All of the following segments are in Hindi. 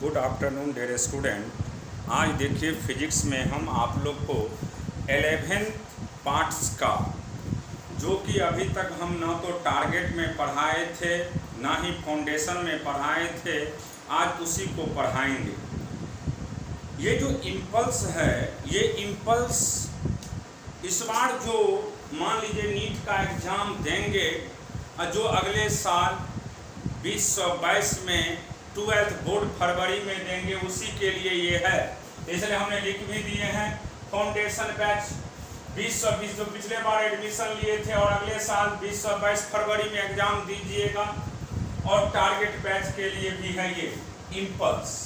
Good afternoon dear student. आज देखिए फिजिक्स में हम आप लोग को 11 पार्ट्स का, जो कि अभी तक हम ना तो टारगेट में पढ़ाए थे ना ही फाउंडेशन में पढ़ाए थे, आज उसी को पढ़ाएंगे। ये जो इम्पल्स है, ये इम्पल्स इस बार जो मान लीजिए नीट का एग्ज़ाम देंगे, जो अगले साल 2022 में 12th बोर्ड फरवरी में देंगे, उसी के लिए ये है। इसलिए हमने लिख भी दिए हैं फाउंडेशन बैच 2020 जो पिछले बार एडमिशन लिए थे और अगले साल 2022 फरवरी में एग्जाम दीजिएगा, और टारगेट बैच के लिए भी है ये इम्पल्स।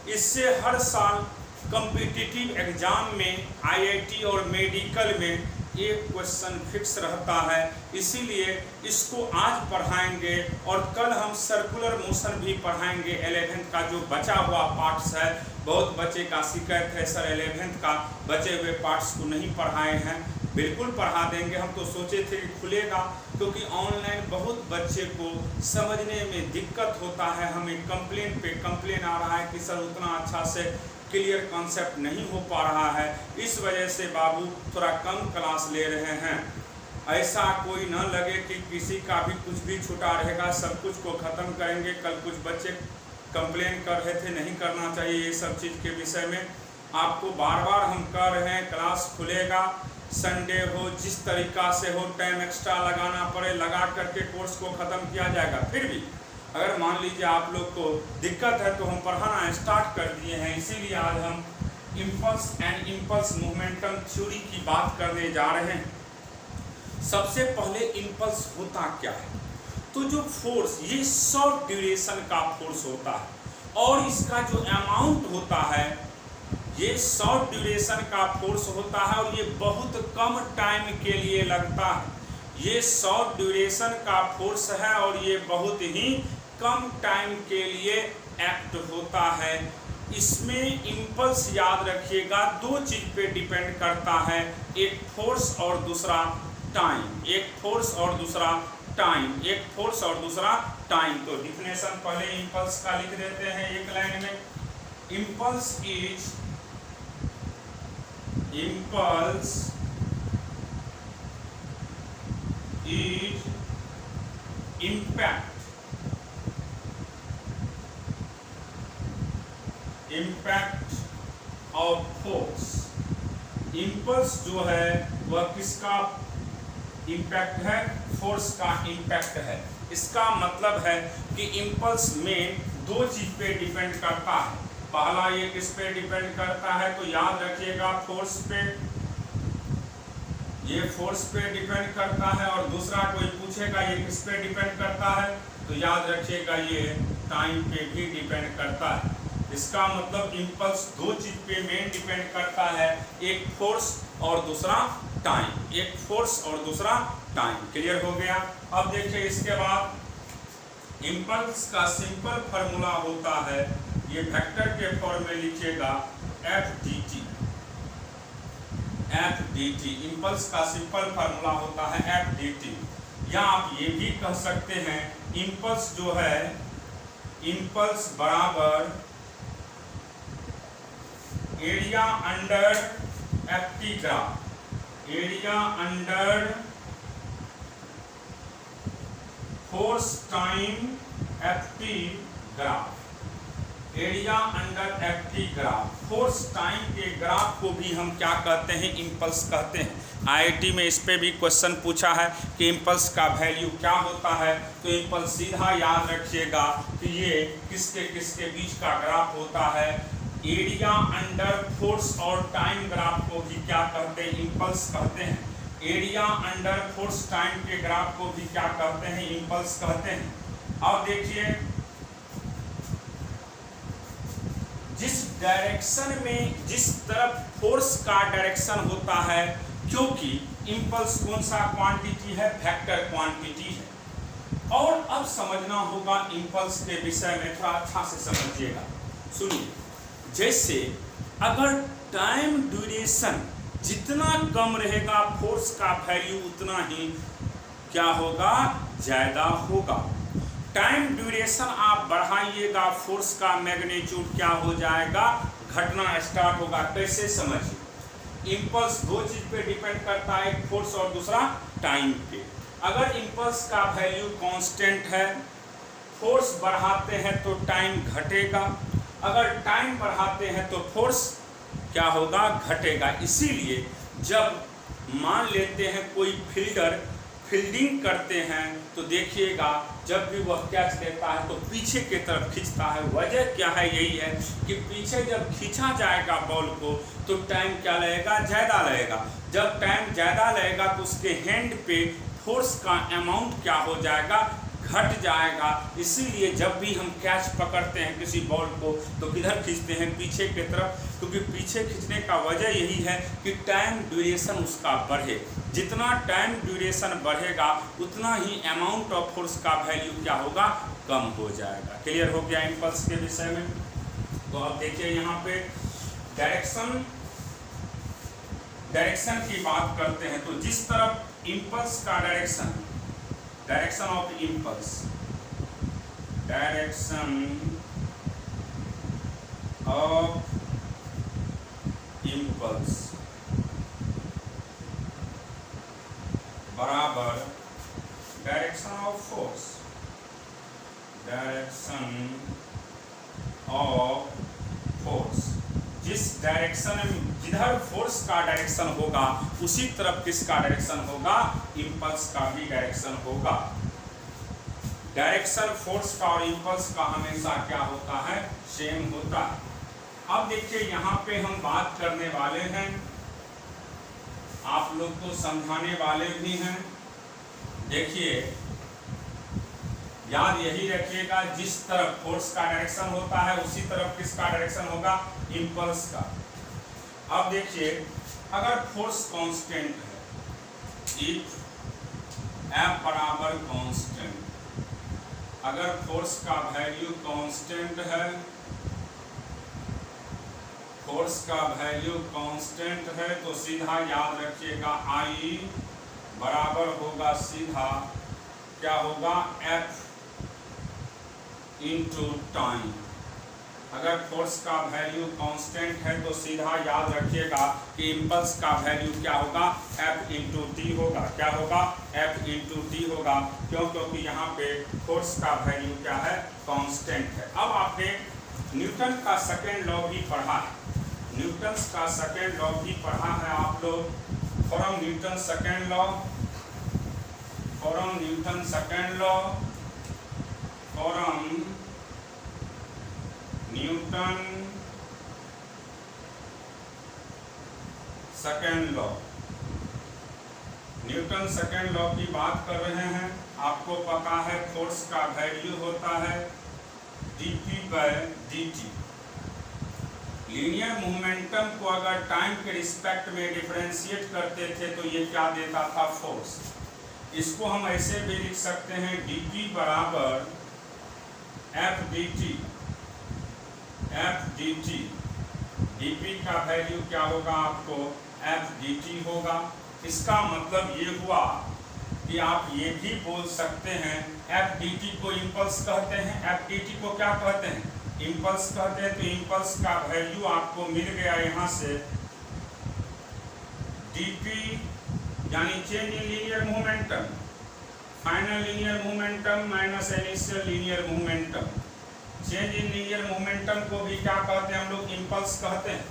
इससे हर साल कॉम्पिटिटिव एग्जाम में आईआईटी और मेडिकल में एक क्वेश्चन फिक्स रहता है, इसीलिए इसको आज पढ़ाएंगे और कल हम सर्कुलर मोशन भी पढ़ाएंगे। 11th का जो बचा हुआ पार्ट्स है, बहुत बच्चे का शिकायत है सर 11th का बचे हुए पार्ट्स को नहीं पढ़ाए हैं। बिल्कुल पढ़ा देंगे। हम तो सोचे थे कि खुलेगा, क्योंकि ऑनलाइन बहुत बच्चे को समझने में दिक्कत होता है। हमें कंप्लेन पे कंप्लेन आ रहा है कि सर उतना अच्छा से क्लियर कॉन्सेप्ट नहीं हो पा रहा है, इस वजह से बाबू थोड़ा कम क्लास ले रहे हैं। ऐसा कोई न लगे कि किसी का भी कुछ भी छूटा रहेगा, सब कुछ को ख़त्म करेंगे। कल कुछ बच्चे कंप्लेन कर रहे थे नहीं करना चाहिए ये सब चीज़ के विषय में। आपको बार बार हम कह रहे हैं क्लास खुलेगा, संडे हो, जिस तरीक़ा से हो, टाइम एक्स्ट्रा लगाना पड़े लगा करके कोर्स को ख़त्म किया जाएगा। फिर भी अगर मान लीजिए आप लोग को दिक्कत है तो हम पढ़ाना स्टार्ट कर दिए हैं। इसीलिए आज हम impulse and impulse momentum theory की बात करने जा रहे हैं। सबसे पहले इम्पल्स होता क्या है? तो जो फोर्स, ये शॉर्ट ड्यूरेशन का फोर्स होता है और इसका जो अमाउंट होता है, ये शॉर्ट ड्यूरेशन का फोर्स होता है और ये बहुत कम टाइम के लिए लगता है। ये शॉर्ट ड्यूरेशन का फोर्स है और ये बहुत ही कम टाइम के लिए एक्ट होता है। इसमें इम्पल्स याद रखिएगा दो चीज़ पे डिपेंड करता है, एक फोर्स और दूसरा टाइम। एक फोर्स और दूसरा टाइम, एक फोर्स और दूसरा टाइम। तो डिफिनेशन पहले इम्पल्स का लिख देते हैं एक लाइन में। Impulse is impact of force. Impulse जो है वह किसका इम्पैक्ट है? फोर्स का इम्पैक्ट है। इसका मतलब है कि इम्पल्स में दो चीज पे डिपेंड करता है। पहला ये किस पे डिपेंड करता है, तो याद रखिएगा फोर्स पे, ये फोर्स पे डिपेंड करता है। और दूसरा कोई पूछेगा ये किस पे डिपेंड करता है, तो याद रखिएगा ये टाइम पे भी डिपेंड करता है। इसका मतलब इम्पल्स दो चीज पे मेन डिपेंड करता है, एक फोर्स और दूसरा टाइम। एक फोर्स और दूसरा टाइम। क्लियर हो गया? अब देखिए इसके बाद इम्पल्स का सिंपल फार्मूला होता है, ये वेक्टर के फॉर्म में लिखिएगा एफ डी टी। इम्पल्स का सिंपल फार्मूला होता है एफ डी टी। या आप ये भी कह सकते हैं इम्पल्स जो है, इम्पल्स बराबर area under F T graph. Area under force time F T graph. Area under F T graph. Force time के ग्राफ को भी हम क्या कहते हैं? इम्पल्स कहते हैं। आईआईटी में इस पे भी क्वेश्चन पूछा है कि इम्पल्स का वैल्यू क्या होता है, तो इम्पल्स सीधा याद रखिएगा कि ये किसके किसके बीच का ग्राफ होता है। एरिया अंडर फोर्स और टाइम ग्राफ को भी क्या कहते हैं? इम्पल्स कहते हैं। एरिया अंडर फोर्स टाइम के ग्राफ को भी क्या कहते हैं? इम्पल्स कहते हैं। अब देखिए जिस डायरेक्शन में, जिस तरफ फोर्स का डायरेक्शन होता है, क्योंकि इम्पल्स कौन सा क्वांटिटी है? वेक्टर क्वांटिटी है। और अब समझना होगा इम्पल्स के विषय में, थोड़ा अच्छा से समझिएगा। सुनिए, जैसे अगर टाइम ड्यूरेशन जितना कम रहेगा, फोर्स का वैल्यू उतना ही क्या होगा? ज़्यादा होगा। टाइम ड्यूरेशन आप बढ़ाइएगा, फोर्स का मैग्नीट्यूड क्या हो जाएगा, घटना स्टार्ट होगा। कैसे समझिए, इम्पल्स दो चीज पे डिपेंड करता है, एक फोर्स और दूसरा टाइम पे। अगर इम्पल्स का वैल्यू कांस्टेंट है, फोर्स बढ़ाते हैं तो टाइम घटेगा, अगर टाइम बढ़ाते हैं तो फोर्स क्या होगा, घटेगा। इसीलिए जब मान लेते हैं कोई फील्डर फील्डिंग करते हैं तो देखिएगा जब भी वह कैच लेता है तो पीछे की तरफ खींचता है। वजह क्या है, यही है कि पीछे जब खींचा जाएगा बॉल को तो टाइम क्या लगेगा, ज़्यादा लगेगा। जब टाइम ज़्यादा लगेगा तो उसके हैंड पे फोर्स का अमाउंट क्या हो जाएगा, घट जाएगा। इसीलिए जब भी हम कैच पकड़ते हैं किसी बॉल को तो किधर खींचते हैं, पीछे की तरफ, क्योंकि पीछे खींचने का वजह यही है कि टाइम ड्यूरेशन उसका बढ़े। जितना टाइम ड्यूरेशन बढ़ेगा उतना ही अमाउंट ऑफ फोर्स का वैल्यू क्या होगा, कम हो जाएगा। क्लियर हो गया इम्पल्स के विषय में। तो अब देखिए यहाँ पे डायरेक्शन की बात करते हैं तो जिस तरफ इम्पल्स का direction of impulse, direction of impulse बराबर direction of force, direction of force. जिस डायरेक्शन में जिधर फोर्स का डायरेक्शन होगा उसी तरफ किसका डायरेक्शन होगा, इम्पल्स का भी डायरेक्शन होगा। डायरेक्शन फोर्स का और इम्पल्स का हमेशा क्या होता है, सेम होता है। अब देखिए यहाँ पे हम बात करने वाले हैं, आप लोग को समझाने वाले भी हैं। देखिए याद यही रखिएगा, जिस तरफ फोर्स का डायरेक्शन होता है उसी तरफ किसका डायरेक्शन होगा, इम्पल्स का। अब देखिए अगर फोर्स कांस्टेंट है, इफ F बराबर कांस्टेंट, अगर फोर्स का वैल्यू कांस्टेंट है, फोर्स का वैल्यू कांस्टेंट है तो सीधा याद रखिएगा I बराबर होगा सीधा क्या होगा, F इंटू टाइम। अगर फोर्स का वैल्यू कांस्टेंट है तो सीधा याद रखिएगा कि इम्पल्स का वैल्यू क्या होगा, F इंटू टी होगा। क्या होगा, F इंटू टी होगा। क्यों, क्योंकि यहाँ पे फोर्स का वैल्यू क्या है, कांस्टेंट है। अब आपने न्यूटन का सेकेंड लॉ भी पढ़ा है, न्यूटन का सेकेंड लॉ भी पढ़ा है आप लोग। From Newton second law, from Newton second law, from Newton second law, Newton second law की बात कर रहे हैं। आपको पता है फोर्स का वैल्यू होता है dp by dt। Linear momentum को अगर टाइम के रिस्पेक्ट में डिफरेंशिएट करते थे तो ये क्या देता था, फोर्स। इसको हम ऐसे भी लिख सकते हैं dp बराबर f dt, f dt। dp का वैल्यू क्या होगा आपको, f dt होगा। इसका मतलब ये हुआ कि आप ये भी बोल सकते हैं f dt को इम्पल्स कहते हैं, f dt को क्या कहते हैं, इम्पल्स कहते हैं। तो इम्पल्स का वैल्यू आपको मिल गया यहाँ से dp यानी change in linear momentum, final linear momentum minus initial linear momentum. Change in linear momentum को भी क्या कहते हैं हम लोग, इम्पल्स कहते हैं।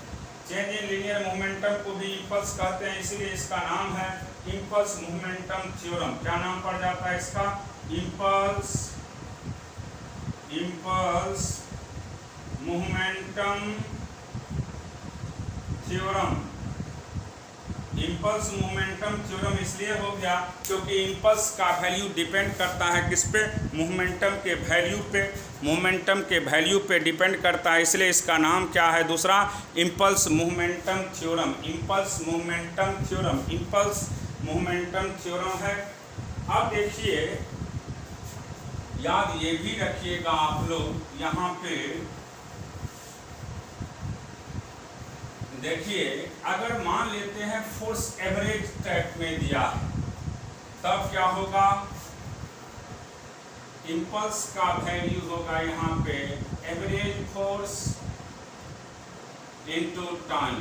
चेंज इन लीनियर मोमेंटम को भी इम्पल्स कहते हैं, इसलिए इसका नाम है इम्पल्स मोमेंटम थ्योरम। क्या नाम पड़ जाता है इसका, impulse momentum theorem. Impulse momentum theorem इसलिए हो गया क्योंकि इम्पल्स का वैल्यू डिपेंड करता है किस पे, मोमेंटम के वैल्यू पे, मोमेंटम के वैल्यू पे डिपेंड करता है, इसलिए इसका नाम क्या है दूसरा, impulse momentum theorem. Impulse momentum theorem, impulse momentum theorem है। अब देखिए याद ये भी रखिएगा आप लोग, यहाँ पे देखिए अगर मान लेते हैं फोर्स एवरेज टाइप में दिया है तब क्या होगा, इम्पल्स का वैल्यू होगा यहाँ पे average force into time.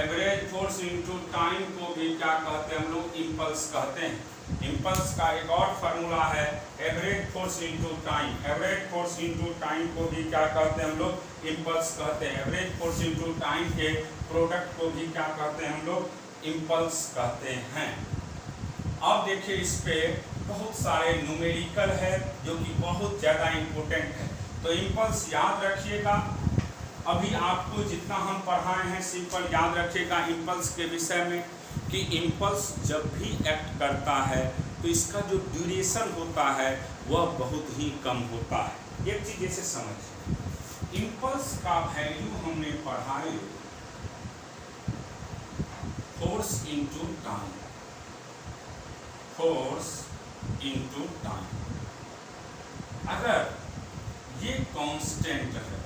Average force into time को भी क्या कहते हैं हम लोग, इम्पल्स कहते हैं। इम्पल्स का एक और फार्मूला है average force into time. Average force into time को भी क्या कहते हैं हम लोग, इम्पल्स कहते हैं। एवरेज फोर्स इनटू टाइम के प्रोडक्ट को भी क्या कहते हैं हम लोग, इम्पल्स कहते हैं। अब देखिए इस पे बहुत सारे न्यूमेरिकल है जो कि बहुत ज़्यादा इम्पोर्टेंट है, तो इम्पल्स याद रखिएगा। अभी आपको जितना हम पढ़ाए हैं सिंपल याद रखिएगा इम्पल्स के विषय में कि इम्पल्स जब भी एक्ट करता है तो इसका जो ड्यूरेशन होता है वह बहुत ही कम होता है। एक चीज़ जैसे समझिए, इम्पल्स का वैल्यू हमने पढ़ाए force into time. Force into time अगर ये कांस्टेंट है,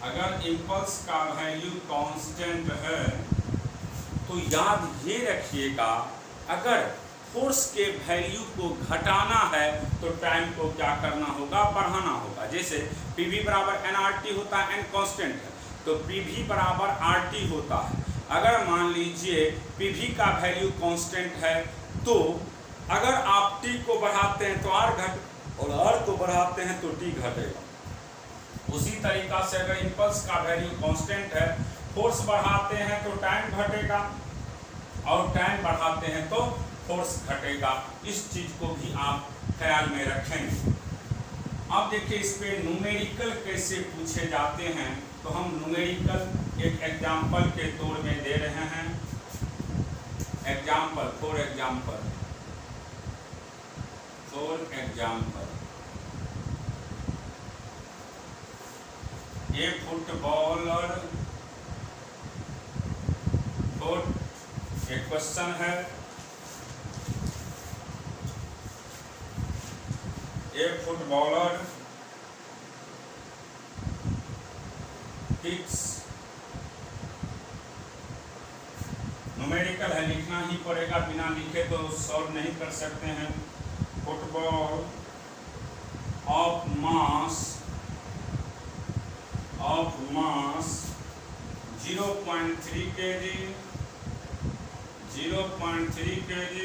अगर इम्पल्स का वैल्यू कांस्टेंट है तो याद ये रखिएगा अगर फोर्स के वैल्यू को घटाना है तो टाइम को क्या करना होगा, बढ़ाना होगा। जैसे PV बराबर nRT होता है, n कांस्टेंट है तो PV बराबर RT होता है। अगर मान लीजिए PV का वैल्यू कांस्टेंट है तो अगर आप T को बढ़ाते हैं तो R घट और R को बढ़ाते हैं तो T घटेगा। उसी तरीका से अगर इम्पल्स का वैल्यू कांस्टेंट है, फोर्स बढ़ाते हैं तो टाइम घटेगा और टाइम बढ़ाते हैं तो फोर्स घटेगा। इस चीज को भी आप ख्याल में रखेंगे। अब देखिए इस पे न्यूमेरिकल कैसे पूछे जाते हैं, तो हम न्यूमेरिकल एक एग्जाम्पल के तौर में दे रहे हैं। Example for example A footballer एक क्वेश्चन है, ए फुटबॉलर किक्स, न्यूमेरिकल है लिखना ही पड़ेगा, बिना लिखे तो सॉल्व नहीं कर सकते हैं। Football of mass 0.3 kg, 0.3 kg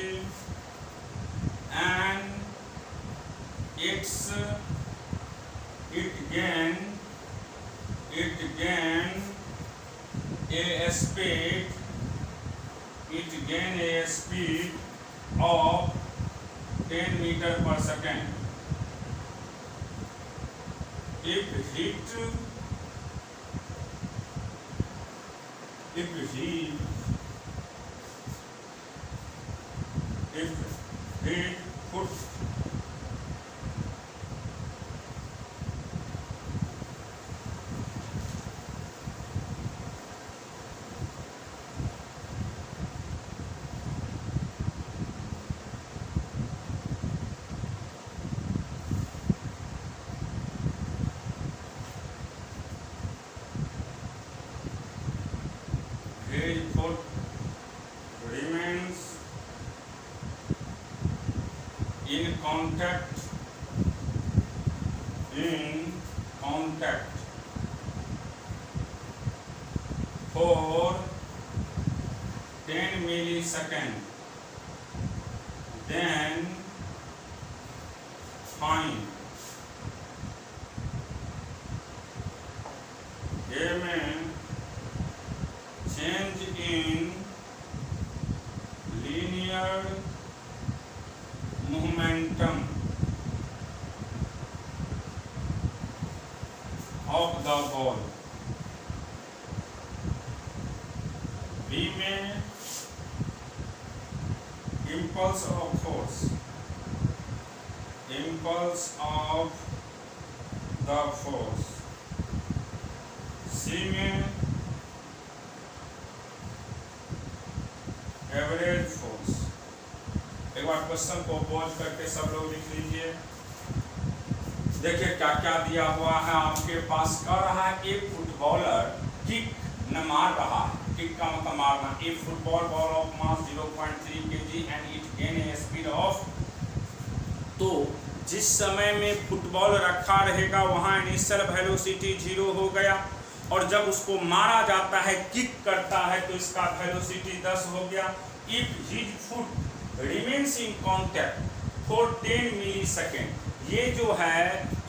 and it gain a speed of 10 meter per second. If hit put remains in contact for 10 milliseconds, then find A में change in linear momentum of the ball. B में impulse of force, impulse of the force. C में एवरेज फोर्स। एक बार क्वेश्चन को पॉज करके सब लोग लिख लीजिए। देखिए क्या क्या दिया हुआ है आपके पास। कह रहा है एक फुटबॉलर किक न मार रहा है, किक का मतलब मारना। A football ball of mass 0.3 kg and it gain a speed of तो जिस समय में फुटबॉल रखा रहेगा वहाँ इनिशियल वेलोसिटी 0 हो गया, और जब उसको मारा जाता है, किक करता है, तो इसका वेलोसिटी 10 हो गया। If his foot remains in contact for 10 millisecond, ये जो है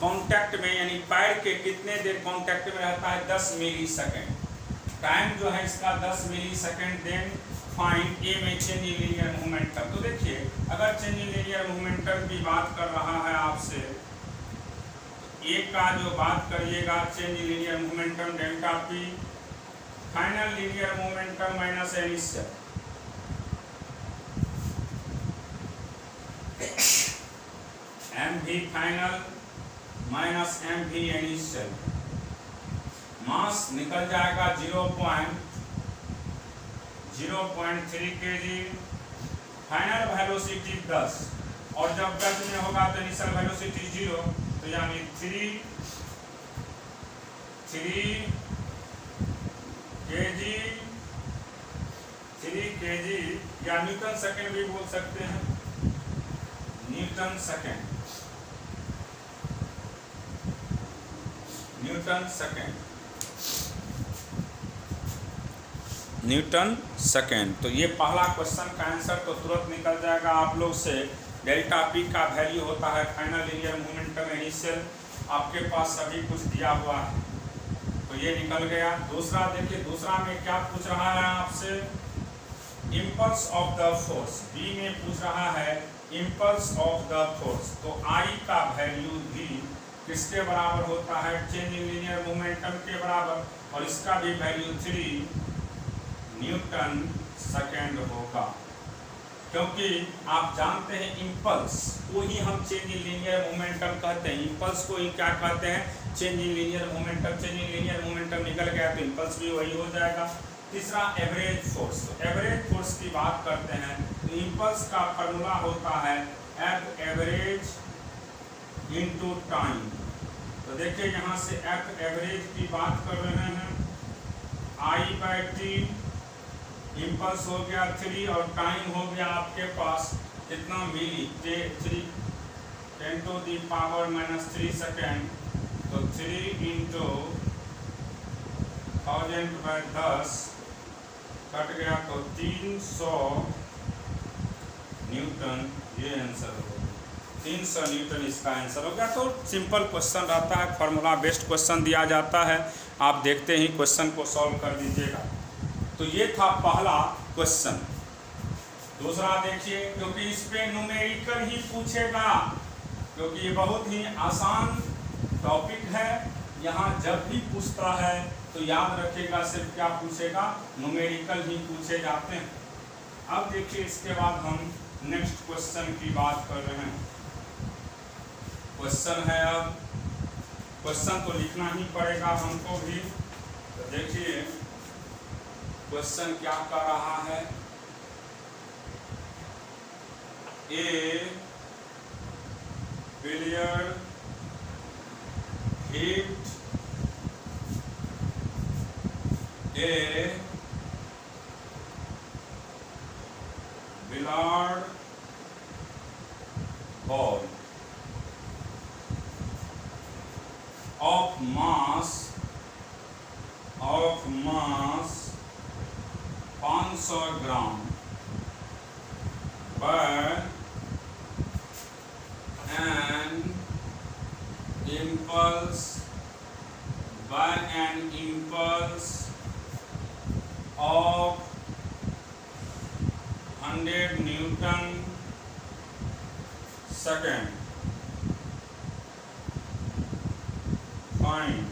कॉन्टैक्ट में यानी पैर के कितने देर कॉन्टैक्ट में रहता है, 10 मिली सेकेंड। टाइम जो है इसका 10 मिली सेकेंड। देन फाइंड ए में चेंज इन लीनियर मोमेंटम। तो देखिए, अगर चेंज इन लीनियर मोमेंटम की बात कर रहा है आपसे, एक का जो बात करिएगा change in linear momentum delta p, final linear momentum minus initial, m v final minus m v initial, mass निकल जाएगा 0.3 kg, फाइनल वेलोसिटी 10, और जब 10 में होगा तो इनिशियल वेलोसिटी 0, तो यानी 3 kg या न्यूटन सेकेंड भी बोल सकते हैं, न्यूटन सेकेंड, न्यूटन सेकेंड। तो ये पहला क्वेश्चन का आंसर तो तुरंत निकल जाएगा आप लोग से। डेल्टा पी का वैल्यू होता है फाइनल लीनियर मोमेंटम इनिशियल, आपके पास सभी कुछ दिया हुआ है, तो ये निकल गया। दूसरा देखिए, दूसरा में क्या पूछ रहा है आपसे, impulse of the force. B में पूछ रहा है इम्पल्स ऑफ द फोर्स, तो आई का वैल्यू भी किसके बराबर होता है, चेंज इन लीनियर मोमेंटम के बराबर, और इसका भी वैल्यू 3 न्यूटन सेकेंड होगा। क्योंकि आप जानते हैं इम्पल्स को ही हम चेंज इन लीनियर मोमेंटम कहते हैं, इम्पल्स को ही क्या कहते हैं, change in linear momentum. Change in linear momentum निकल गया तो इम्पल्स भी वही हो जाएगा। तीसरा एवरेज फोर्स, तो एवरेज फोर्स की बात करते हैं तो इम्पल्स का फॉर्मूला होता है एफ एवरेज इनटू टाइम। तो देखिए यहाँ से एफ एवरेज की बात कर रहे हैं, I/T, इम्पल्स हो गया 3 और टाइम हो गया आपके पास कितना मिली, 10 to the power -3 सेकेंड, तो 3 × 1000/10 कट गया तो 300 न्यूटन, ये आंसर हो गया, 300 न्यूटन इसका आंसर हो गया। तो सिंपल क्वेश्चन रहता है, फार्मूला बेस्ड क्वेश्चन दिया जाता है, आप देखते ही क्वेश्चन को सॉल्व कर दीजिएगा। तो ये था पहला क्वेश्चन। दूसरा देखिए, क्योंकि इस पे न्यूमेरिकल ही पूछेगा, क्योंकि ये बहुत ही आसान टॉपिक है, यहाँ जब भी पूछता है तो याद रखिएगा सिर्फ क्या पूछेगा, न्यूमेरिकल ही पूछे जाते हैं। अब देखिए, इसके बाद हम नेक्स्ट क्वेश्चन की बात कर रहे हैं। क्वेश्चन है, अब क्वेश्चन तो लिखना ही पड़ेगा हमको भी, तो देखिए क्वेश्चन क्या कर रहा है, a player hit a billiard ball of mass 500 gram by an impulse of 100 Newton second. Find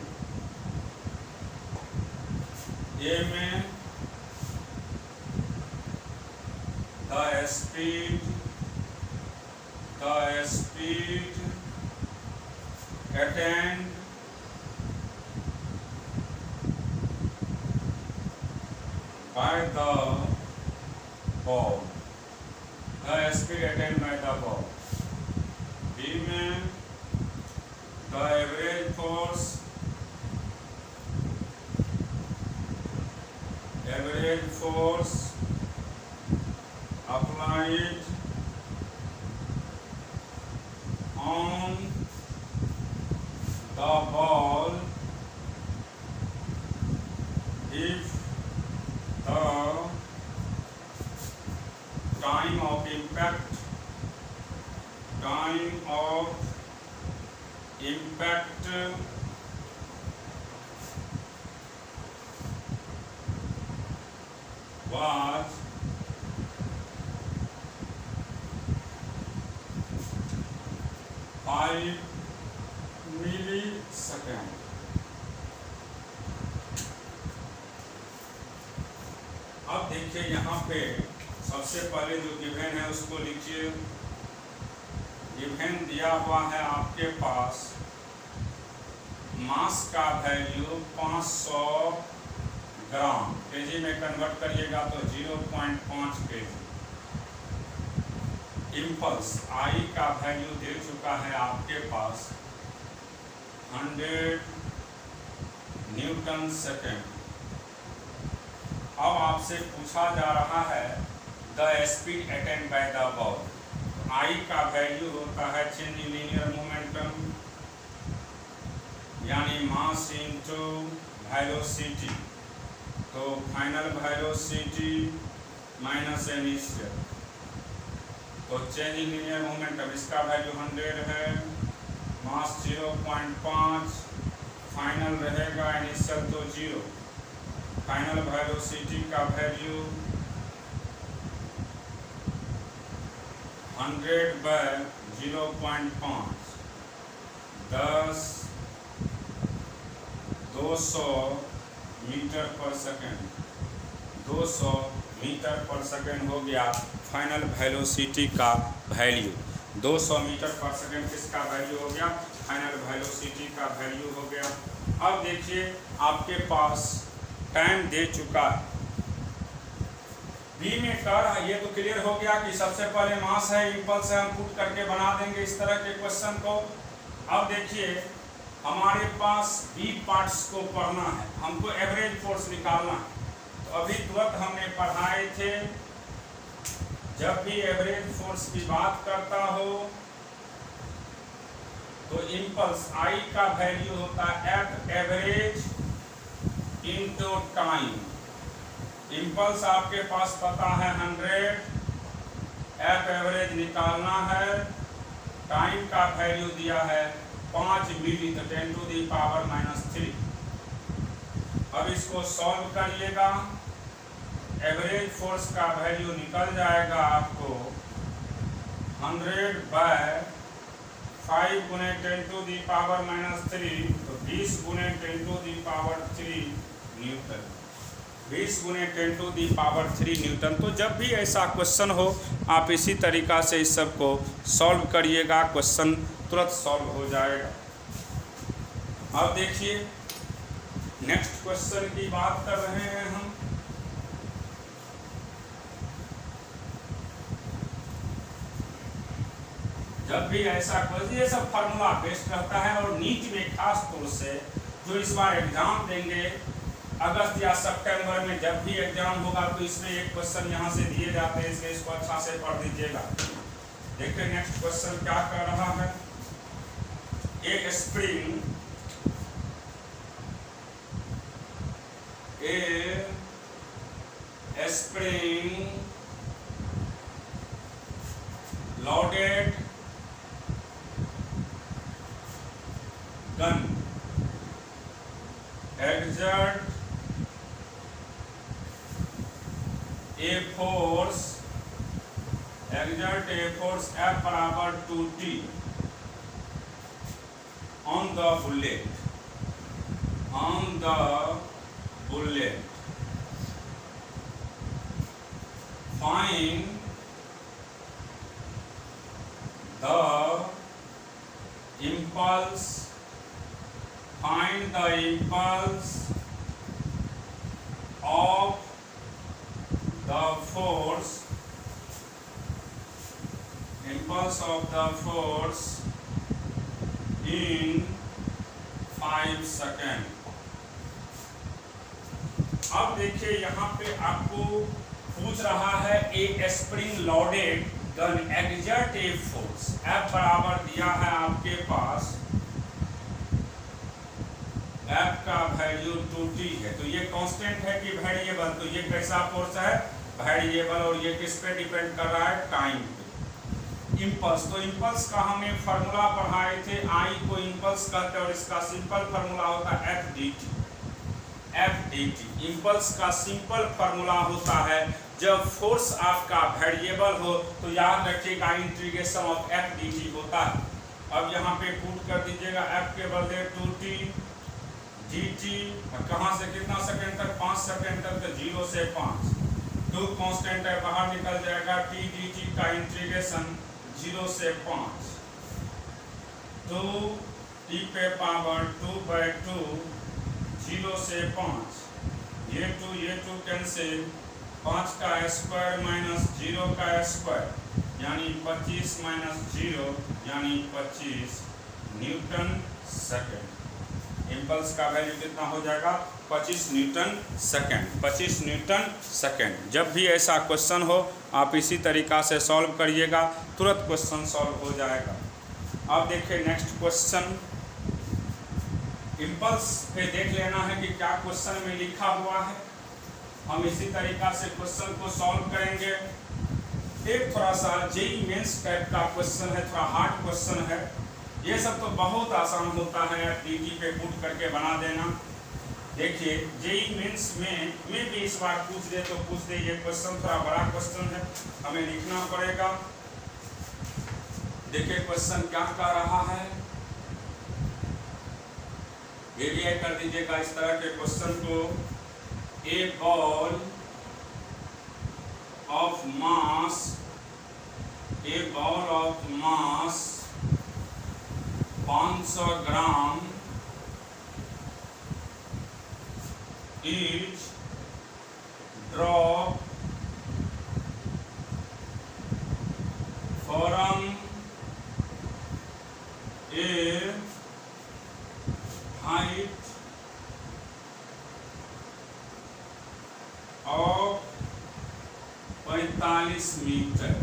A में the speed attained by the ball. The speed attained by the ball. B में the average force applied if the time of impact was 5 millisecond. अब देखिए यहाँ पे सबसे पहले जो गिवन है उसको लिखिए। गिवन दिया हुआ है आपके पास मास का वैल्यू 500 ग्राम, केजी में कन्वर्ट करिएगा तो 0.5 केजी। इम्पल्स आई का वैल्यू दे चुका है आपके पास 100 न्यूटन सेकेंड। अब आपसे पूछा जा रहा है the speed attend by the ball. I का वैल्यू होता है चेंज इन लीनियर मोमेंटम यानी मास इनटू वेलोसिटी, तो फाइनल वेलोसिटी माइनस इनिशियल, तो चेंज इन लीनियर मोमेंटम इसका वैल्यू 100 है, मास 0.5, फाइनल रहेगा इनिशियल तो 0, फाइनल वेलोसिटी का value 100 by 0.5 10 200 metre per second, 200 metre per second हो गया फाइनल वेलोसिटी का वैल्यू। 200 मीटर पर सेकेंड किसका वैल्यू हो गया? फाइनल वेलोसिटी का वैल्यू हो गया। अब देखिए आपके पास टाइम दे चुका है बी में कर, ये तो क्लियर हो गया कि सबसे पहले मास है, इम्पल्स है, हम पुट करके बना देंगे इस तरह के क्वेश्चन को। अब देखिए हमारे पास बी पार्ट्स को पढ़ना है, हमको एवरेज फोर्स निकालना है। तो अभी तुरंत हमने पढ़ाए थे जब भी एवरेज फोर्स की बात करता हो तो इम्पल्स आई का वैल्यू होता है at average into time. Impulse आपके पास पता है 100, एट एवरेज निकालना है, टाइम का वैल्यू दिया है 5 मिली, तो 10⁻³ अब इसको सॉल्व करिएगा, एवरेज फोर्स का वैल्यू निकल जाएगा आपको 100 बाय 5 गुने 10⁻³ तो 20 गुने 10⁻³ न्यूटन, 20 गुने 10⁻³ न्यूटन। तो जब भी ऐसा क्वेश्चन हो आप इसी तरीक़ा से इस सब को सॉल्व करिएगा, क्वेश्चन तुरंत सॉल्व हो जाएगा। अब देखिए नेक्स्ट क्वेश्चन की बात कर रहे हैं हम। जब भी ऐसा क्वेश्चन, ये सब फार्मूला बेस्ड रहता है और नीट में खास तौर से जो इस बार एग्जाम देंगे अगस्त या सितंबर में, जब भी एग्जाम होगा तो इसमें एक क्वेश्चन यहाँ से दिए जाते हैं, इसलिए इसको अच्छा से पढ़ दीजिएगा। देखते नेक्स्ट क्वेश्चन क्या कर रहा है। एक spring loaded gun exert a force F बराबर 2T on the bullet, find the impulse of the force in 5 second. अब देखिए यहाँ पे आपको पूछ रहा है ए spring loaded gun exert a force, F बराबर दिया है आपके पास एफ का वैल्यू 2t है। तो ये कांस्टेंट है कि वेरिएबल? तो ये कैसा फोर्स है? वेरिएबल। और ये किस पे डिपेंड कर रहा है? टाइम पे। इंपल्स, तो इंपल्स का हमने फार्मूला पढ़ाए थे, आई को इंपल्स कहते हैं और इसका सिंपल फार्मूला होता है F D T. F D T impulse का सिंपल फार्मूला होता है। जब फोर्स आपका वेरिएबल हो तो याद रखिएगा integration of F D T होता है। अब यहाँ पे पुट कर दीजिएगा एफ के बदले 2t dt, कहाँ से कितना सेकंड तक? 5 सेकंड तक। तो 0 से 5, 2 कांस्टेंट है, बाहर निकल जाएगा। t dt का इंटीग्रेशन 0 से 5, 2t पे पावर 2/2, 0 से 5, ये 2 कैंसिल, 5 का स्क्वायर माइनस 0 का स्क्वायर यानी 25 माइनस 0 यानी 25 न्यूटन सेकेंड। इंपल्स का वैल्यू कितना हो जाएगा? 25 न्यूटन सेकेंड। 25 Newton second. जब भी ऐसा क्वेश्चन हो आप इसी तरीक़ा से सॉल्व करिएगा, तुरंत क्वेश्चन सॉल्व हो जाएगा। अब देखिए नेक्स्ट क्वेश्चन। इंपल्स पे देख लेना है कि क्या क्वेश्चन में लिखा हुआ है। हम इसी तरीक़ा से क्वेश्चन को सॉल्व करेंगे। एक थोड़ा सा जेईई मेंस टाइप का क्वेश्चन है, थोड़ा हार्ड क्वेश्चन है। ये सब तो बहुत आसान होता है, डी पे पुट करके बना देना। देखिए जेईई मेंस में भी इस बार पूछ दे तो पूछ दे। ये क्वेश्चन थोड़ा बड़ा क्वेश्चन है, हमें लिखना पड़ेगा। देखिए क्वेश्चन क्या कह रहा है, वेरीफाई कर दीजिएगा इस तरह के क्वेश्चन को। A ball of mass, a ball of mass 500 gram each drop from a height of 45 meter.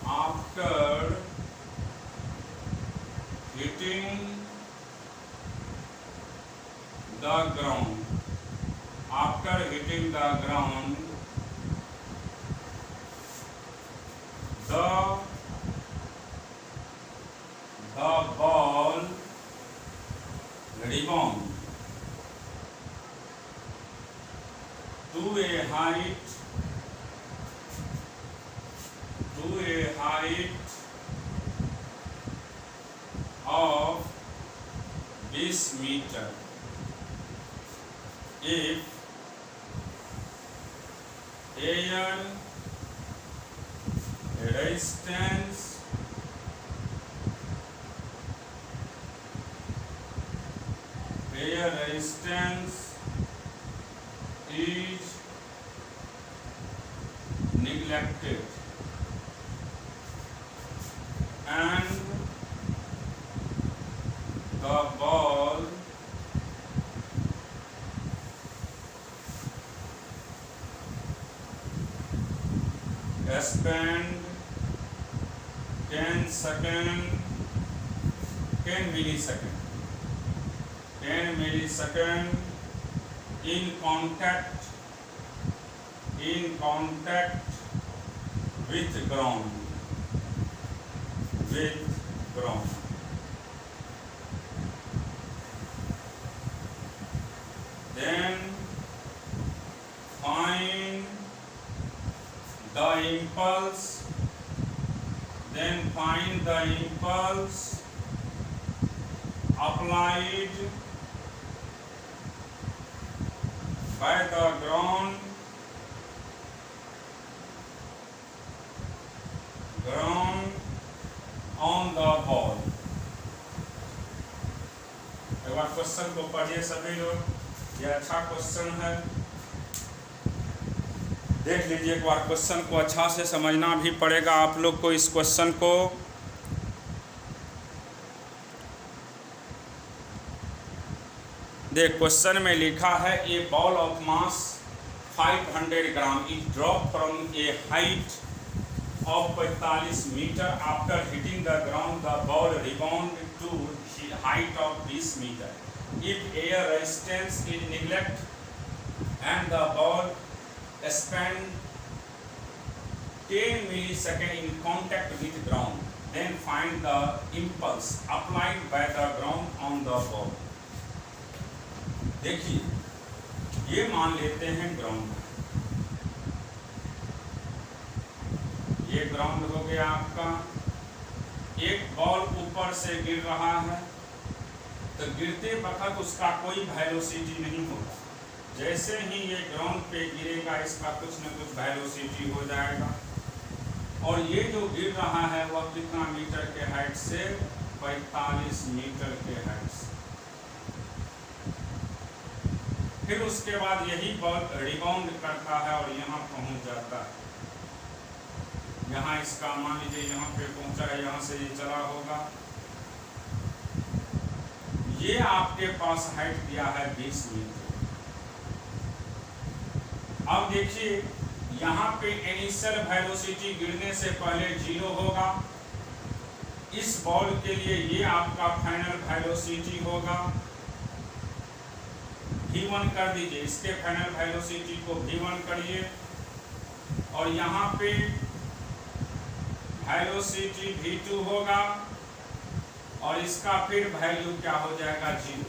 After hitting the ground, after hitting the ground, the ball rebound to a height of 20 meter. If air resistance is neglected and the ball spend 10 millisecond in contact with ground. Then find the impulse applied by the ground on the ball. एक बार क्वेश्चन को पढ़िए सभी लोग, ये अच्छा क्वेश्चन है। देख लीजिए एक बार क्वेश्चन को, अच्छा से समझना भी पड़ेगा आप लोग को इस क्वेश्चन को। देख क्वेश्चन में लिखा है a ball of mass 500 gram is drop from a height of 45 meter. After hitting the ground, the ball rebound to height of 20 meter. If air resistance is neglected and the ball spend 10 millisecond in contact with ground, then find the impulse applied by the ground on the ball. देखिए, ये मान लेते हैं ग्राउंड, ये ग्राउंड हो गया आपका। एक बॉल ऊपर से गिर रहा है, तो गिरते वक्त उसका कोई वेलोसिटी नहीं होगा। जैसे ही ये ग्राउंड पे गिरेगा, इसका कुछ न कुछ वेलोसिटी हो जाएगा। और ये जो गिर रहा है वह कितना मीटर के हाइट से? 45 मीटर के हाइट से। फिर उसके बाद यही बॉल रिबाउंड करता है और यहाँ पहुँच जाता है। यहाँ इसका मान लीजिए यहाँ पे पहुँचा है, यहाँ से ये चला होगा। ये आपके पास हाइट दिया है 20 मीटर। अब देखिए, यहाँ पे इनिशियल वेलोसिटी गिरने से पहले 0 होगा। इस बॉल के लिए ये आपका फाइनल वेलोसिटी होगा। V1 कर दीजिए, इसके फाइनल वेलोसिटी को V1 करिए और यहाँ पे वेलोसिटी V2 होगा और इसका फिर वैल्यू क्या हो जाएगा? 0।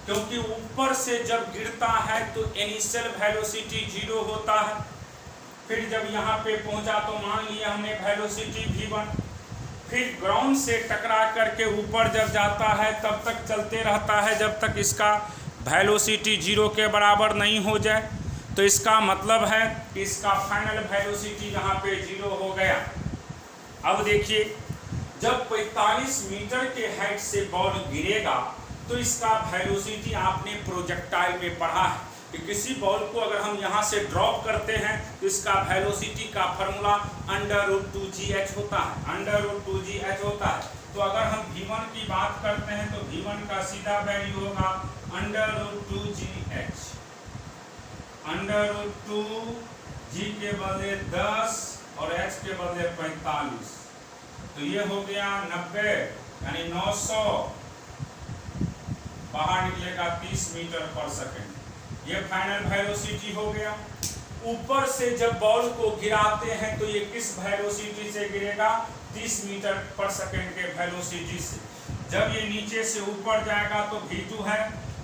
क्योंकि ऊपर से जब गिरता है तो इनिशियल वेलोसिटी 0 होता है। फिर जब यहाँ पे पहुँचा तो मान लिया हमने वेलोसिटी V1, फिर ग्राउंड से टकरा करके ऊपर जब जाता है तब तक चलते रहता है जब तक इसका वेलोसिटी 0 के बराबर नहीं हो जाए। तो इसका मतलब है कि इसका फाइनल वेलोसिटी यहाँ पे 0 हो गया। अब देखिए, जब 45 मीटर के हाइट से बॉल गिरेगा तो इसका वेलोसिटी आपने प्रोजेक्टाइल में पढ़ा है कि किसी बॉल को अगर हम यहाँ से ड्रॉप करते हैं तो इसका वेलोसिटी का फॉर्मूला √2gh होता है, √2gh होता है। तो अगर हम V1 की बात करते हैं तो V1 का सीधा वैल्यू होगा √2gh, √2g के बदले 10 और h के बदले 45, तो ये हो गया 90 यानी 900, बाहर निकलेगा 30 मीटर पर सेकेंड। ये फाइनल वेलोसिटी हो गया। ऊपर से जब बॉल को गिराते हैं तो ये किस वेलोसिटी से गिरेगा? 30 मीटर पर सेकेंड के वेलोसिटी से। जब ये नीचे से ऊपर जाएगा तो V2 है,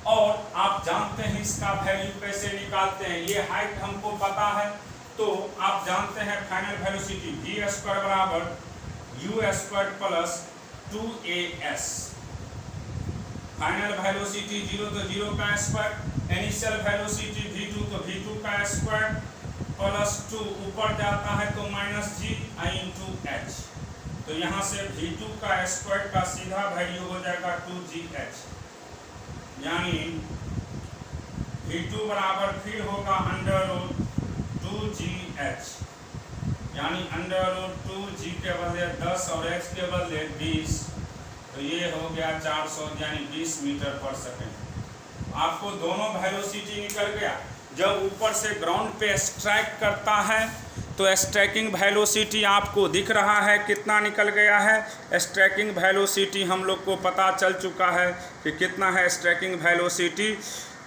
और आप जानते हैं इसका वैल्यू कैसे निकालते हैं। ये हाइट हमको पता है, तो आप जानते हैं फाइनल वेलोसिटी V² बराबर U² plus 2AS। Final velocity 0 तो 0 का स्क्वायर, इनिशियल वेलोसिटी V2 तो V2 का स्क्वायर प्लस 2 ऊपर जाता है तो -g × h। तो यहाँ से V2 का स्क्वायर का सीधा वैल्यू हो जाएगा 2gh, यानी V2 बराबर फिर होगा √2gh, यानी √2g के बदले 10 और h के बदले 20, तो ये हो गया 400 यानी 20 मीटर पर सेकेंड। आपको दोनों वेलोसिटी निकल गया। जब ऊपर से ग्राउंड पे स्ट्राइक करता है तो स्ट्राइकिंग वेलोसिटी आपको दिख रहा है कितना निकल गया है। स्ट्राइकिंग वेलोसिटी हम लोग को पता चल चुका है कि कितना है स्ट्राइकिंग वेलोसिटी,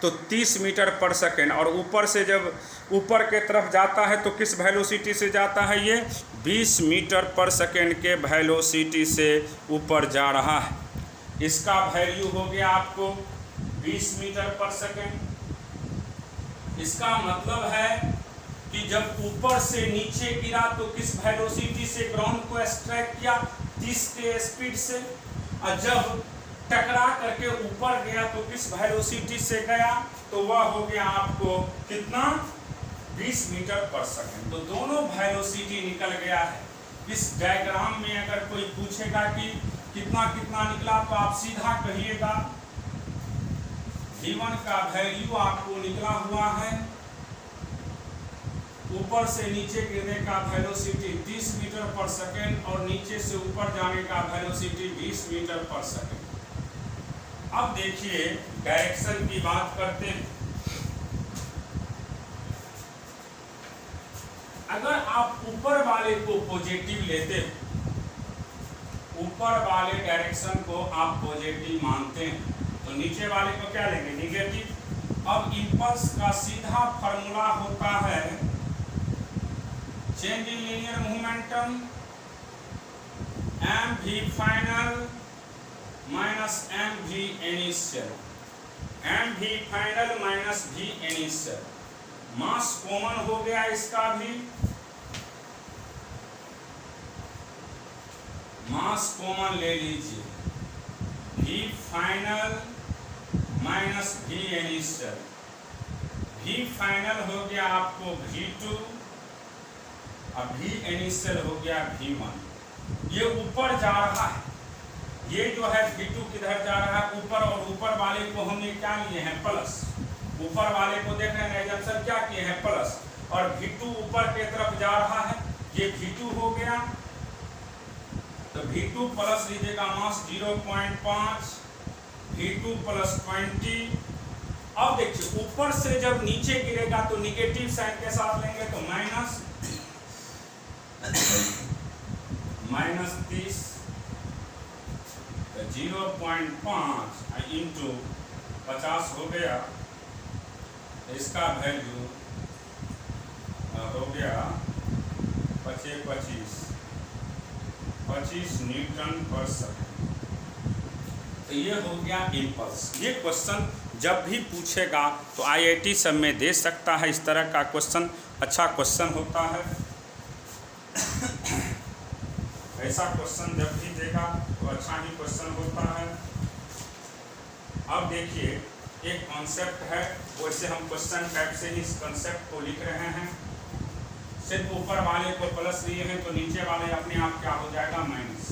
तो 30 मीटर पर सेकेंड। और ऊपर से जब ऊपर के तरफ जाता है तो किस वेलोसिटी से जाता है? ये 20 मीटर पर सेकेंड के वेलोसिटी से ऊपर जा रहा है। इसका वैल्यू हो गया आपको 20 मीटर पर सेकेंड। इसका मतलब है कि जब ऊपर से नीचे गिरा तो किस वेलोसिटी से ग्राउंड को स्ट्राइक किया? 30 के स्पीड से। और जब टकरा करके ऊपर गया तो किस वेलोसिटी से गया? तो वह हो गया आपको कितना? 20 मीटर पर सेकेंड। तो दोनों वेलोसिटी निकल गया है। इस डायग्राम में अगर कोई पूछेगा कि कितना कितना निकला तो आप सीधा कहिएगा V1 का वैल्यू आपको निकला हुआ है, ऊपर से नीचे गिरने का वेलोसिटी 30 मीटर पर सेकेंड और नीचे से ऊपर जाने का वेलोसिटी 20 मीटर पर सेकेंड। अब देखिए डायरेक्शन की बात करते हैं। अगर आप ऊपर वाले को पॉजिटिव लेते हो, ऊपर वाले डायरेक्शन को आप पॉजिटिव मानते हैं, तो नीचे वाले को क्या लेंगे, निगेटिव। अब इंपल्स का सीधा फॉर्मूला होता है change in linear momentum M V final minus M V initial, M V final minus V initial. Mass common हो गया इसका भी, मास कॉमन ले लीजिए, V final minus V initial. V final हो गया आपको V2 और वी इनिशियल हो गया V1। ये ऊपर जा रहा है, ये जो है V2 किधर जा रहा है, ऊपर, और ऊपर वाले को हमने क्या लिए हैं, प्लस। ऊपर वाले को देख रहे हैं एग्जाम्पल क्या किए हैं, प्लस, और V2 ऊपर के तरफ जा रहा है, ये V2 हो गया। तो V2 प्लस लीजिएगा मास 0.5, V2 प्लस 20। अब देखिए ऊपर से जब नीचे गिरेगा तो निगेटिव साइन के साथ लेंगे, तो माइनस 30, 0.5 इंटू 50 हो गया, इसका वैल्यू हो गया 25 न्यूटन पर सेकंड। तो ये हो गया इम्पल्स। ये क्वेश्चन जब भी पूछेगा तो IIT सब में दे सकता है, इस तरह का क्वेश्चन अच्छा क्वेश्चन होता है। ऐसा क्वेश्चन जब भी देगा तो अच्छा ही क्वेश्चन होता है। अब देखिए एक कॉन्सेप्ट है, वैसे हम क्वेश्चन टाइप से ही इस कॉन्सेप्ट को लिख रहे हैं। सिर्फ ऊपर वाले को प्लस लिए हैं तो नीचे वाले अपने आप क्या हो जाएगा, माइनस।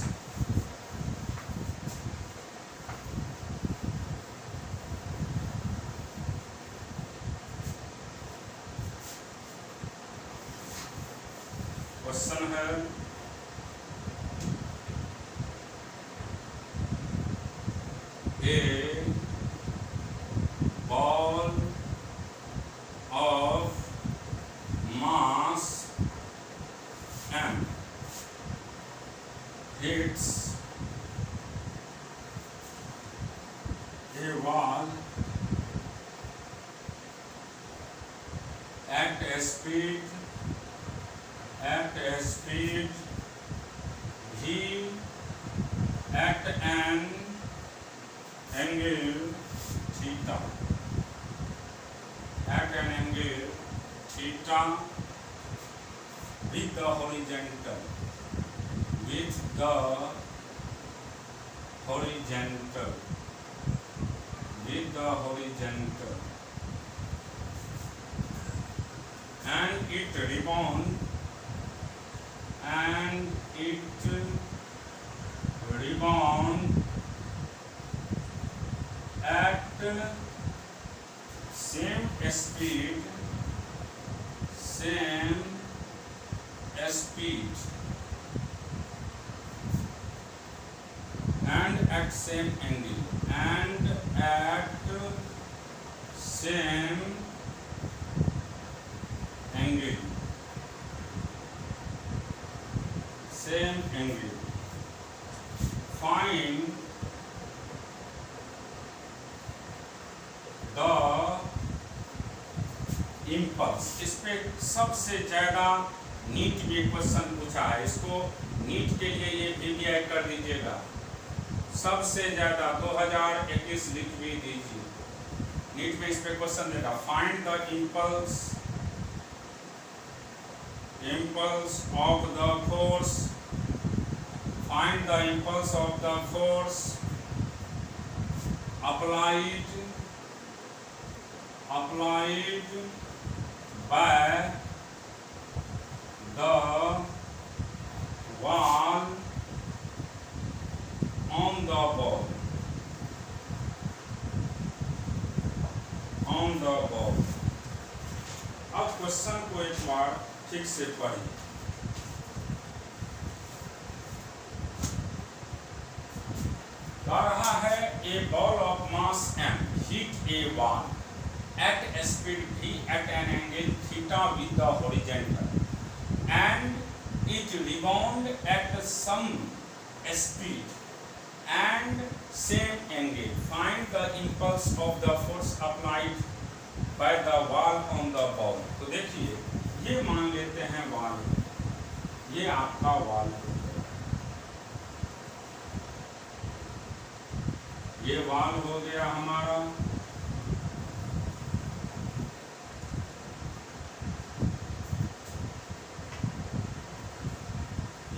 क्वेश्चन है a ball of mass m hits a wall at a speed v at an angle theta, at an angle theta with the horizontal, and it rebound at same speed and at same angle, find the impulse। इस पे सबसे ज्यादा नीट में क्वेश्चन पूछा है, इसको नीट के लिए ये VBI कर दीजिएगा। सबसे ज्यादा 2021 लिख भी दीजिए, नीट में इस पे क्वेश्चन देगा। Find the impulse of the force, find the impulse of the force applied by the wall on the ball, अब क्वेश्चन को एक बार ठीक से पढ़िए। कह रहा है a ball of mass m hit a wall at a speed v at an angle theta with the horizontal। and it rebound at some speed and same angle. Find the impulse of the force applied by the ball on the ball. तो देखिए, ये मान लेते हैं बॉल, ये आपका बॉल, ये बॉल हो गया हमारा,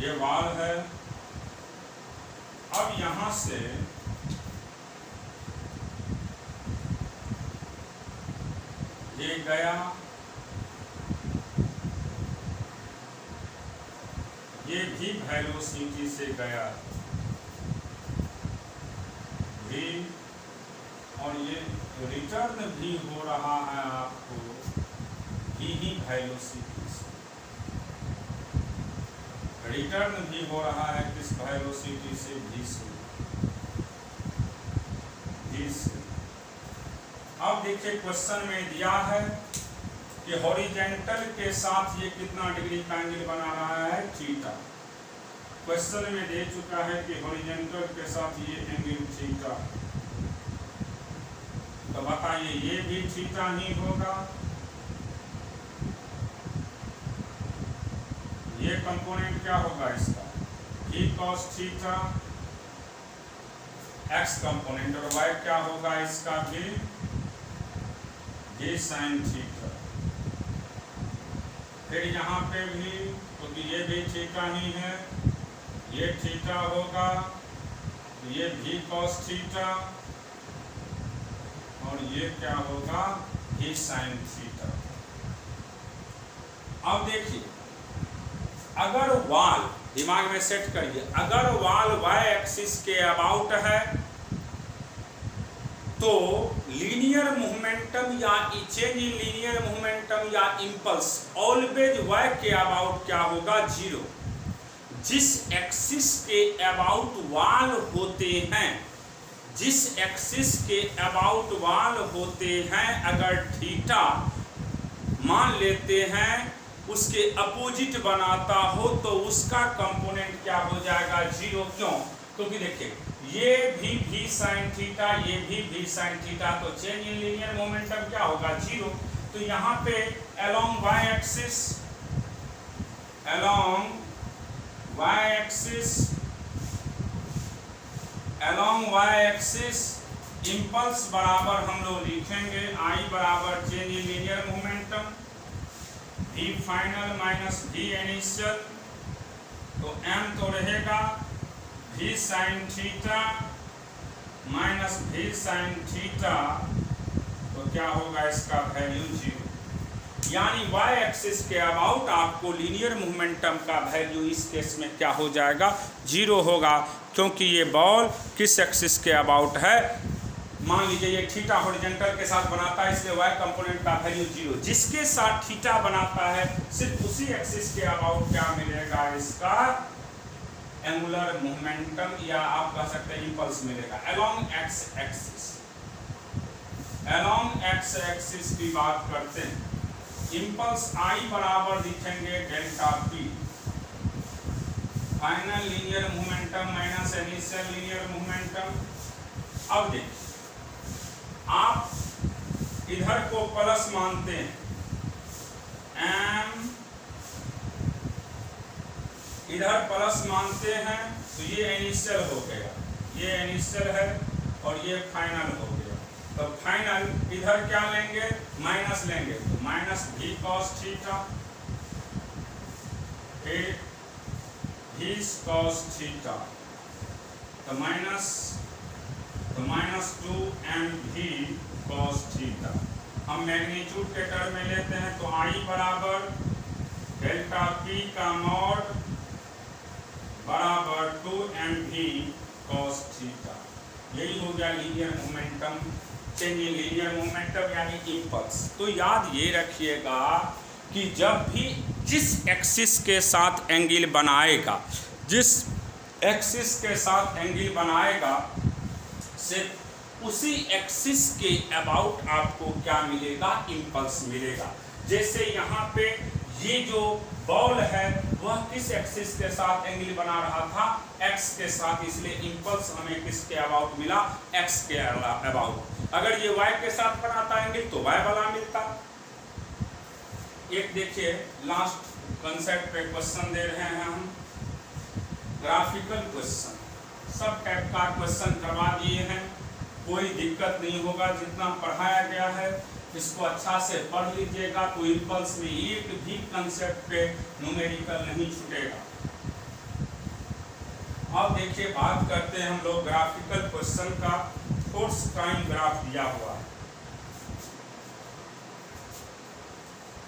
ये बॉल है। अब यहां से ये गया, ये भी वेलोसिटी से गया भी, और ये रिटर्न भी हो रहा है आपको ही वेलोसिटी से, रिटर्न भी हो रहा है किस वेलोसिटी से, भी से। अब देखिए क्वेश्चन में दिया है कि हॉरिजेंटल के साथ ये कितना डिग्री का एंगल बना रहा है, थीटा। क्वेश्चन में दे चुका है कि हॉरिजेंटल के साथ ये एंगल थीटा, तो बताइए ये भी थीटा ही होगा, ये कंपोनेंट क्या होगा इसका, v cos theta x component, और y क्या होगा इसका भी v sin थीटा। फिर यहाँ पे भी, क्योंकि ये भी थीटा ही है, ये थीटा होगा, ये v cos थीटा, और ये क्या होगा v sin थीटा। अब देखिए, अगर वाल, दिमाग में सेट करिए, अगर वाल y एक्सिस के अबाउट है तो लीनियर मोमेंटम या चेंज इन लीनियर मोमेंटम या इंपल्स ऑलवेज y के अबाउट क्या होगा, जीरो। जिस एक्सिस के अबाउट वाल होते हैं, जिस एक्सिस के अबाउट वाल होते हैं, अगर थीटा मान लेते हैं उसके अपोजिट बनाता हो तो उसका कंपोनेंट क्या हो जाएगा, जीरो। क्यों? क्योंकि देखिए ये भी v sin थीटा, ये भी v sin थीटा, तो चेंज इन लीनियर मोमेंटम क्या होगा, जीरो। तो यहाँ पे along y axis, along y axis, along y axis impulse बराबर हम लोग लिखेंगे I बराबर change in linear momentum v final minus v initial, तो m तो रहेगा v sin theta minus v sin theta, तो क्या होगा इसका वैल्यू जीरो। यानी y एक्सिस के अबाउट आपको लीनियर मोमेंटम का वैल्यू इस केस में क्या हो जाएगा, जीरो होगा, क्योंकि ये बॉल किस एक्सिस के अबाउट है, मान लीजिए ये थीटा हॉरिजॉन्टल के साथ बनाता है, इसलिए y कंपोनेंट का वैल्यू जीरो। जिसके साथ थीटा बनाता है सिर्फ उसी एक्सिस के अबाउट क्या मिलेगा, इसका एंगुलर मोमेंटम, या आप कह सकते हैं इंपल्स मिलेगा along x axis. Along x axis की बात करते हैं, इंपल्स I बराबर लिखेंगे delta p, final linear momentum minus initial linear momentum. अब देखिए, आप इधर को प्लस मानते हैं, m इधर प्लस मानते हैं, तो ये इनिशियल हो गया, ये इनिशियल है और ये फाइनल हो गया। तो फाइनल इधर क्या लेंगे, माइनस लेंगे, तो माइनस v cos थीटा, फिर v cos थीटा, तो माइनस 2mv cos थीटा। हम मैग्नीट्यूड के टर्म में लेते हैं, तो I बराबर डेल्टा p का मॉड बराबर 2mv cos थीटा। यही हो गया linear momentum, change in linear momentum यानी इंपल्स। तो याद ये रखिएगा कि जब भी जिस एक्सिस के साथ एंगल बनाएगा, जिस एक्सिस के साथ एंगल बनाएगा, सिर्फ उसी एक्सिस के अबाउट आपको क्या मिलेगा, इंपल्स मिलेगा। जैसे यहाँ पे ये जो बॉल है वह किस एक्सिस के साथ एंगल बना रहा था, एक्स के साथ, इसलिए इंपल्स हमें किसके अबाउट मिला, एक्स के अबाउट। अगर ये वाई के साथ बनाता एंगल तो वाई वाला मिलता। एक देखिए लास्ट कंसेप्ट पे क्वेश्चन दे रहे हैं हम, ग्राफिकल क्वेश्चन, सब टाइप का क्वेश्चन करवा दिए हैं, कोई दिक्कत नहीं होगा। जितना पढ़ाया गया है इसको अच्छा से पढ़ लीजिएगा तो इंपल्स में एक भी कंसेप्ट पे न्यूमेरिकल नहीं छूटेगा। अब देखिए बात करते हैं हम लोग ग्राफिकल क्वेश्चन का। फोर्स टाइम ग्राफ दिया हुआ है,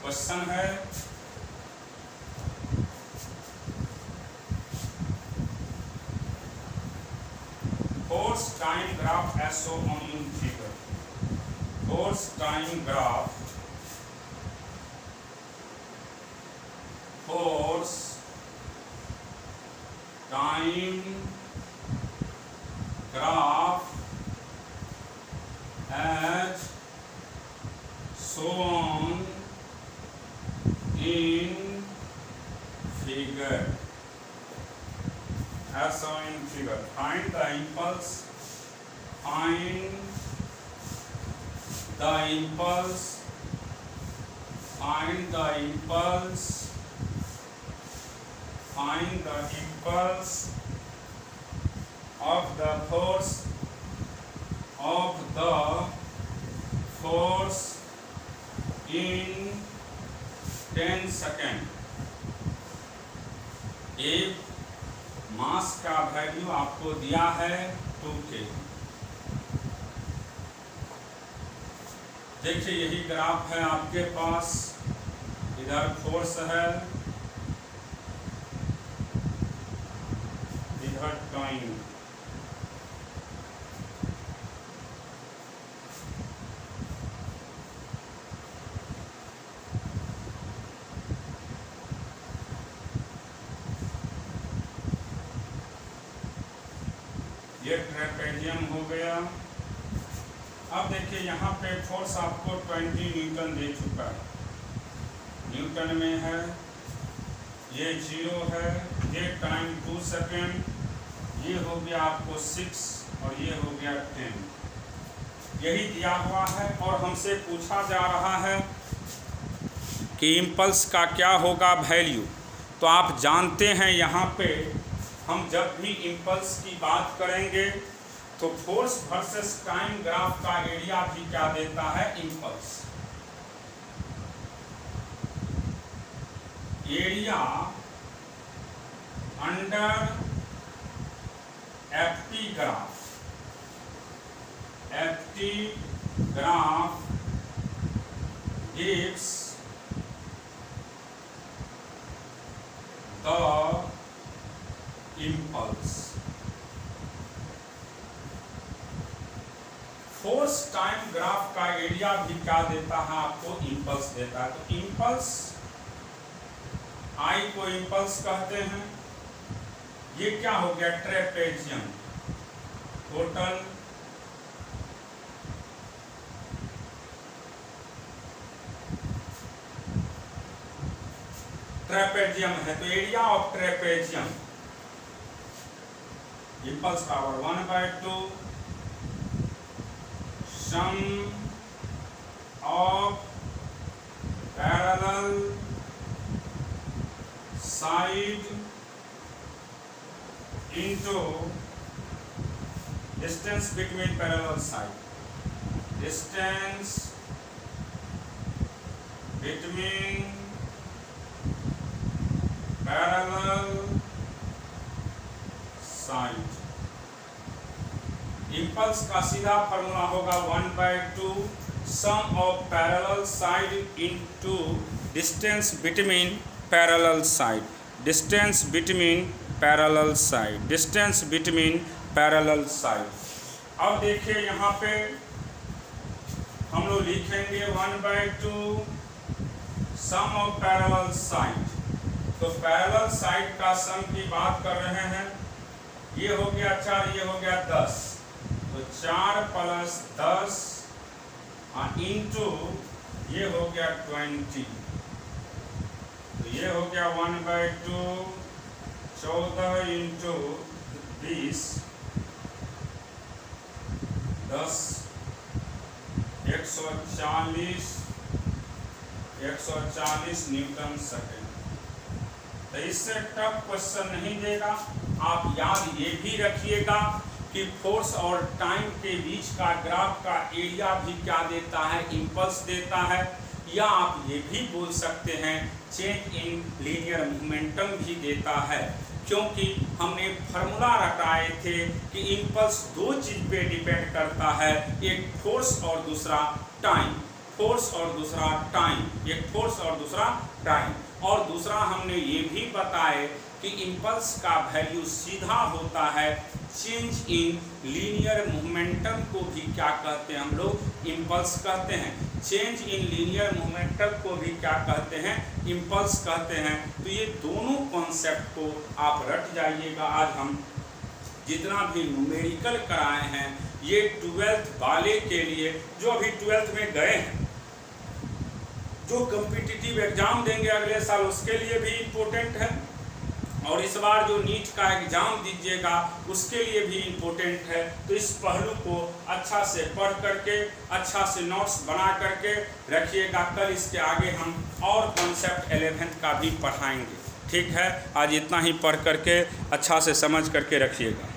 क्वेश्चन है force time graph as shown in figure. Force time graph. Force time graph as shown in figure. As shown in figure. Find the impulse. Find the impulse. Find the impulse. Find the impulse of the force in 10 seconds. एक मास का वैल्यू आपको दिया है 2 kg। देखिए यही ग्राफ है आपके पास, इधर फोर्स है, इधर टाइम। ये ट्रेपेजियम हो गया। अब देखिए यहाँ पे फोर्स आपको 20 न्यूटन दे चुका है, न्यूटन में है, ये 0 है, ये टाइम 2 सेकेंड, ये हो गया आपको 6 और ये हो गया 10। यही दिया हुआ है और हमसे पूछा जा रहा है कि इम्पल्स का क्या होगा वैल्यू। तो आप जानते हैं यहाँ पे हम जब भी इम्पल्स की बात करेंगे तो फोर्स वर्सेस टाइम ग्राफ का एरिया भी क्या देता है, impulse. Area under FT graph, FT graph gives the impulse। Force time graph का एरिया भी क्या देता है आपको, इम्पल्स देता है। तो इम्पल्स, आई को इम्पल्स कहते हैं। ये क्या हो गया, ट्रेपेजियम, टोटल ट्रेपेजियम है तो area of trapezium, impulse power 1/2 sum of parallel side into distance between parallel side, distance between parallel side. Impulse का सीधा फॉर्मूला होगा 1/2 sum of parallel side into distance between parallel side, distance between parallel side, distance between parallel side. अब देखिए यहाँ पे हम लोग लिखेंगे 1/2 सम ऑफ पैरेलल साइड। तो पैरेलल साइड का सम की बात कर रहे हैं, ये हो गया 4, ये हो गया 10, तो 4 + 10 इंटू ये हो गया 20। ये हो गया 1/2, 14 इंटू 20, 10, 140 न्यूटन सेकेंड। तो इससे टफ क्वेश्चन नहीं देगा। आप याद ये भी रखिएगा कि फोर्स और टाइम के बीच का ग्राफ का एरिया भी क्या देता है, इम्पल्स देता है। या आप ये भी बोल सकते हैं चेंज इन लीनियर मोमेंटम भी देता है, क्योंकि हमने फार्मूला रटाए थे कि इम्पल्स दो चीज पे डिपेंड करता है, एक फोर्स और दूसरा टाइम। फोर्स और दूसरा टाइम, एक फोर्स और दूसरा टाइम। और दूसरा हमने ये भी बताए कि इम्पल्स का वैल्यू सीधा होता है चेंज इन लीनियर मोमेंटम को भी क्या कहते हैं हम लोग, इम्पल्स कहते हैं। चेंज इन लीनियर मोमेंटम को भी क्या कहते हैं, इम्पल्स कहते हैं। तो ये दोनों कॉन्सेप्ट को आप रट जाइएगा। आज हम जितना भी न्यूमेरिकल कराए हैं ये 12th वाले के लिए, जो अभी 12th में गए हैं, जो कॉम्पिटिटिव एग्जाम देंगे अगले साल उसके लिए भी इम्पोर्टेंट है, और इस बार जो नीट का एग्जाम दीजिएगा उसके लिए भी इम्पोर्टेंट है। तो इस पहलू को अच्छा से पढ़ करके, अच्छा से नोट्स बना करके रखिएगा। कल इसके आगे हम और कॉन्सेप्ट 11th का भी पढ़ाएंगे। ठीक है, आज इतना ही पढ़ करके अच्छा से समझ करके रखिएगा।